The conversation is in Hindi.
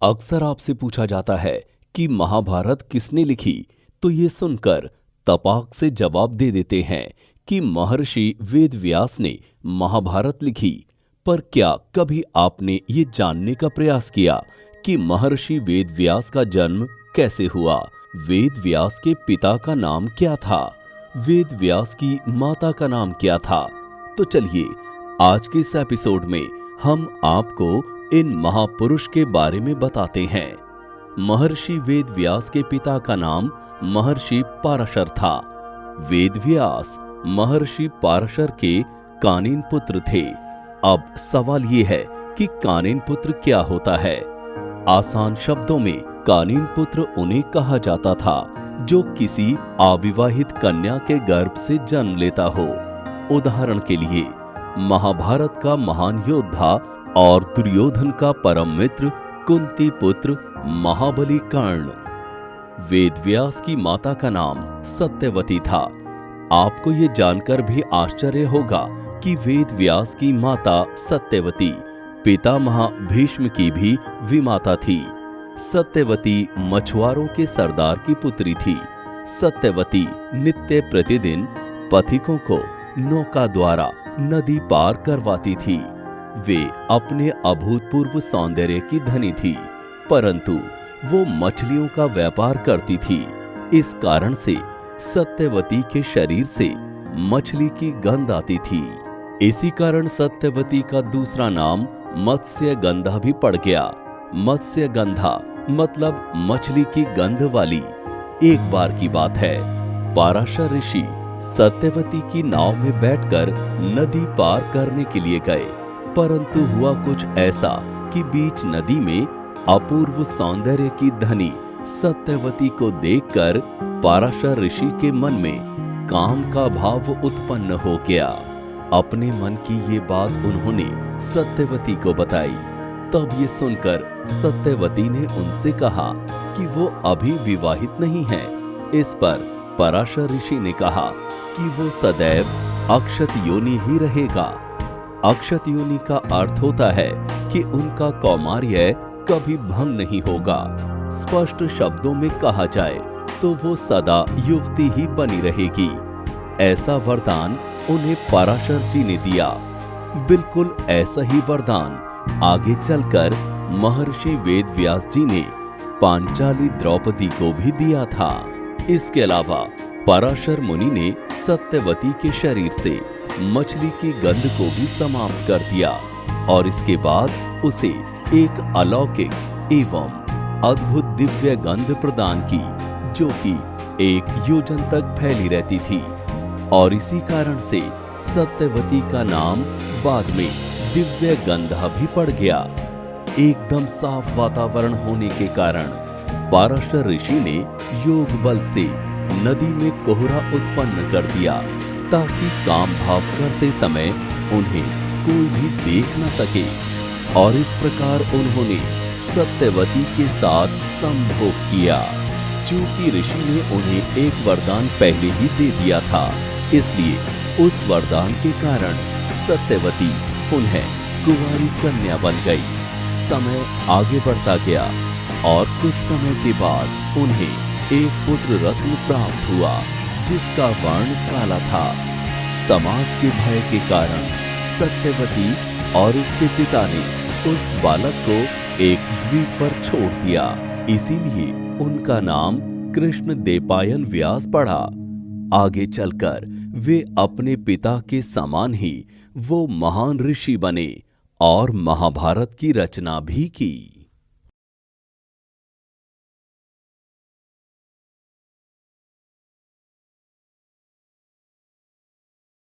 अक्सर आपसे पूछा जाता है कि महाभारत किसने लिखी, तो ये सुनकर तपाक से जवाब दे देते हैं कि महर्षि वेदव्यास ने महाभारत लिखी। पर क्या कभी आपने ये जानने का प्रयास किया कि महर्षि वेदव्यास का जन्म कैसे हुआ? वेदव्यास के पिता का नाम क्या था? वेदव्यास की माता का नाम क्या था? तो चलिए आज के इस एपिसोड में हम आपको इन महापुरुष के बारे में बताते हैं। महर्षि वेदव्यास के पिता का नाम महर्षि पाराशर था। वेदव्यास महर्षि पाराशर के कानीन पुत्र थे। अब सवाल ये है कि कानीन पुत्र क्या होता है? आसान शब्दों में कानीन पुत्र उन्हें कहा जाता था जो किसी अविवाहित कन्या के गर्भ से जन्म लेता हो। उदाहरण के लिए महाभारत का महान योद्धा और दुर्योधन का परम मित्र कुंती पुत्र महाबली कर्ण। वेदव्यास की माता का नाम सत्यवती था। आपको ये जानकर भी आश्चर्य होगा कि वेदव्यास की माता सत्यवती पितामह भीष्म की भी विमाता थी। सत्यवती मछुआरों के सरदार की पुत्री थी। सत्यवती नित्य प्रतिदिन पथिकों को नौका द्वारा नदी पार करवाती थी। वे अपने अभूतपूर्व सौंदर्य की धनी थी, परंतु वो मछलियों का व्यापार करती थी। इस कारण से सत्यवती के शरीर से मछली की गंध आती थी। इसी कारण सत्यवती का दूसरा नाम मत्स्य गंधा भी पड़ गया। मत्स्य गंधा मतलब मछली की गंध वाली। एक बार की बात है, पाराशर ऋषि सत्यवती की नाव में बैठकर नदी पार करने के लिए गए, परंतु हुआ कुछ ऐसा कि बीच नदी में अपूर्व सौंदर्य की धनी सत्यवती को देखकर पाराशर ऋषि के मन में काम का भाव उत्पन्न हो गया। अपने मन की ये बात उन्होंने सत्यवती को बताई। तब ये सुनकर सत्यवती ने उनसे कहा कि वो अभी विवाहित नहीं है। इस पर पराशर ऋषि ने कहा कि वो सदैव अक्षत योनि ही रहेगा। अक्षत योनि का अर्थ होता है कि उनका कौमार्य कभी भंग नहीं होगा। स्पष्ट शब्दों में कहा जाए तो वो सदा युवती ही बनी रहेगी। ऐसा वरदान उन्हें पराशर जी ने दिया। बिल्कुल ऐसा ही वरदान आगे चलकर महर्षि वेदव्यास जी ने पांचाली द्रौपदी को भी दिया था। इसके अलावा पराशर मुनि ने सत्यवती के शरीर से मछली की गंध को भी समाप्त कर दिया और इसके बाद उसे एक अलौकिक एवं अद्भुत दिव्य गंध प्रदान की, जो कि 1 योजन तक फैली रहती थी। और इसी कारण से सत्यवती का नाम बाद में दिव्य गंधा भी पड़ गया। एकदम साफ वातावरण होने के कारण पाराशर ऋषि ने योग बल से नदी में कोहरा उत्पन्न कर दिया, ताकि काम भाव करते समय उन्हें कोई भी देख न सके। और इस प्रकार उन्होंने सत्यवती के साथ संभोग किया। चूंकि ऋषि ने उन्हें एक वरदान पहले ही दे दिया था, इसलिए उस वरदान के कारण सत्यवती पुनः कुंवारी कन्या बन गई। समय आगे बढ़ता गया और कुछ समय के बाद उन्हें एक पुत्र रत्न प्राप्त हुआ, जिसका वर्ण काला था। समाज के भय के कारण सत्यवती और उसके पिता ने उस बालक को एक द्वीप पर छोड़ दिया। इसीलिए उनका नाम कृष्ण देपायन व्यास पड़ा। आगे चलकर वे अपने पिता के समान ही वो महान ऋषि बने और महाभारत की रचना भी की।